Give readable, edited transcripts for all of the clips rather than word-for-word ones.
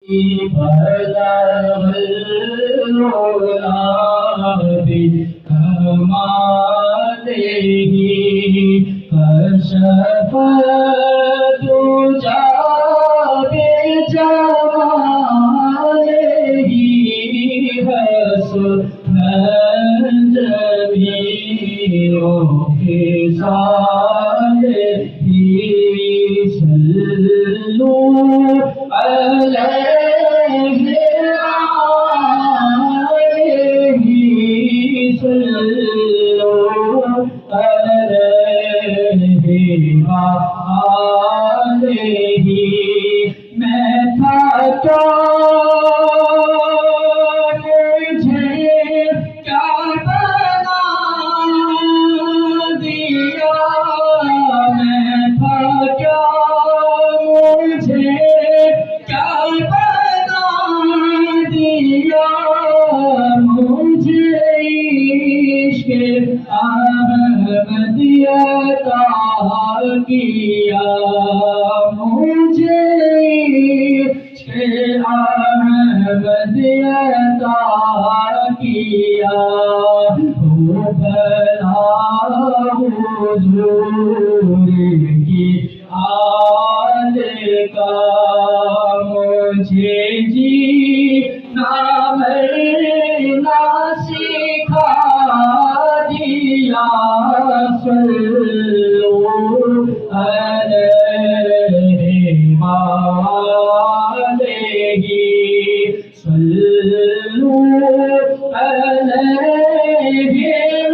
بلغ العلا بكماله كشف الدجى بجماله حسن جميع خصاله صلوا عليه صلوا عليه وآله میں تھا کیا مجھے کیا بنا دیا میں تھا کیا مجھے کیا بنا دیا مجھے عشق احمد عطا کیا مجھے عشق احمد عطا کیا ہو بھلا حضور کی حال کا مجھے جینا مرنا سکھا دیا صلوا علیہ وآلہ صلوا علیہ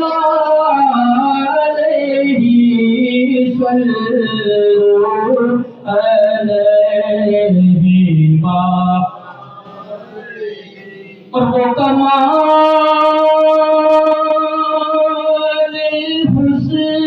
وآلہ صلوا علیہ وآلہ اور وہ کمال حسن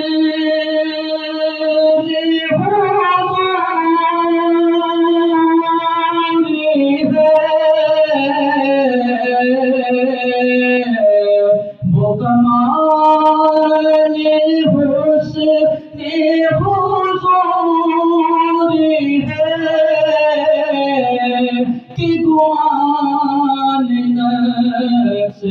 وہ کمال حسن حضور ہے کہ گمان نفس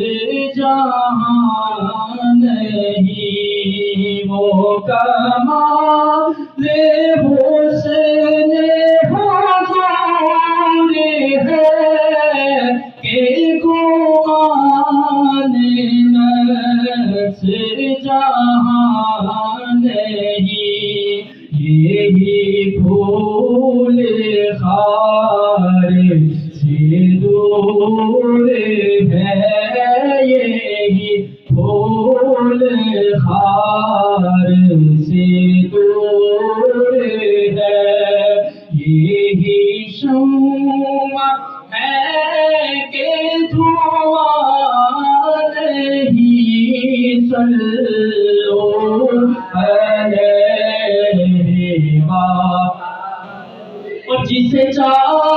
جہاں نہیں وہ کمال حسن حضور ہے کہ گمان نفس جہاں نہیں یہی پھول خار سے دور ہے یہی پھول خار سے دور ہے یہی شمع ہے کہ دھواں نہیں صلوا علیہ اور جسے چاہا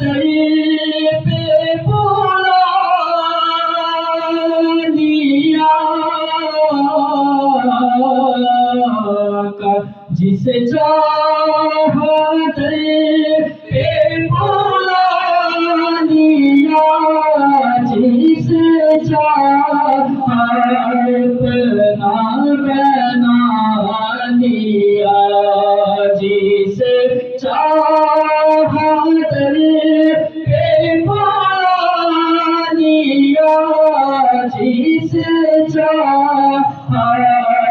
در پہ بلا لیا جسے چاہا در پہ بلا لیا جسے چاہا اپنا بنا لیا جسے چاہا در پہ بلا لیا جسے چاہا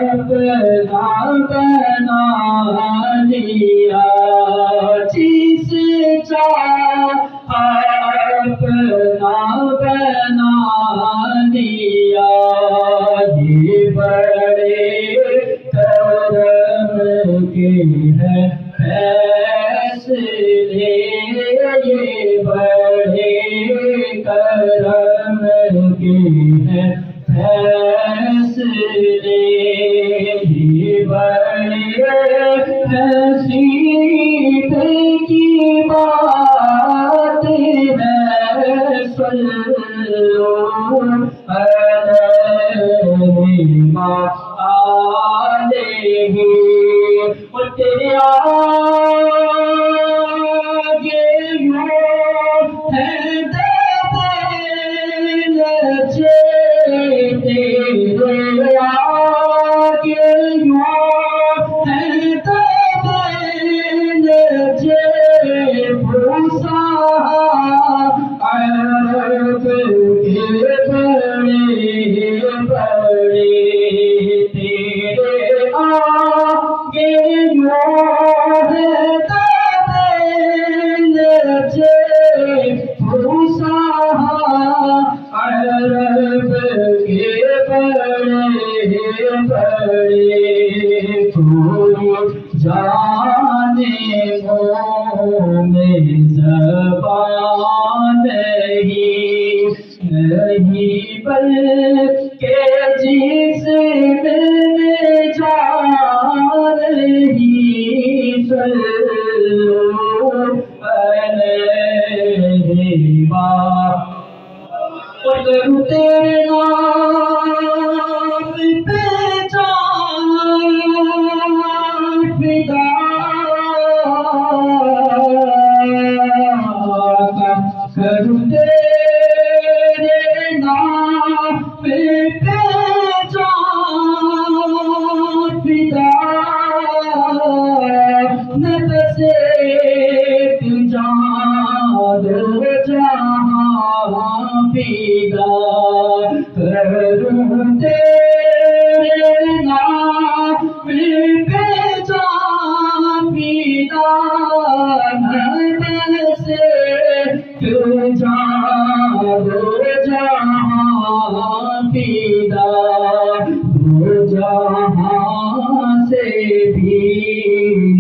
اپنا بنا لیا جسے چاہا اپنا بنا لیا یہ بڑے کرم کے ہے فیصلے یہ بڑے کرم کے ہے فیصلے یہ بڑے نصیب کی بات ہے صلوا علیہ وآلہ اور تیرے آگے زبان نہیں بلکہ جس میں جان نہیں صلو علیہ اور کروں تیرے نام پہ جان فدا کروں تیرے نام پہ جان فدا نہ بس ایک جان دو جہاں فدا کروں تیرے نام پہ جان فدا نہ بس ایک جان دو جہاں فدا دو جہاں سے بھی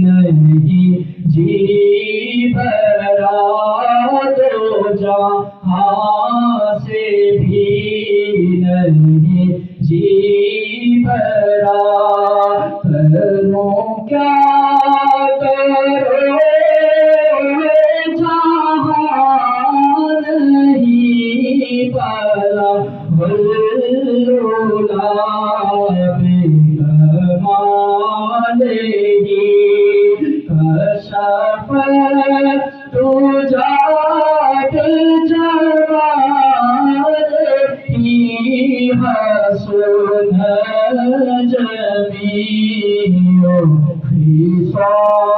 نہیں جی بھرا دو جہاں سے بھی نہیں جی بھرا کروں کیا کرو جہاں نہیں بھلا بھلولا بکمالہ کشف تجات جمال حسن جمیع خصال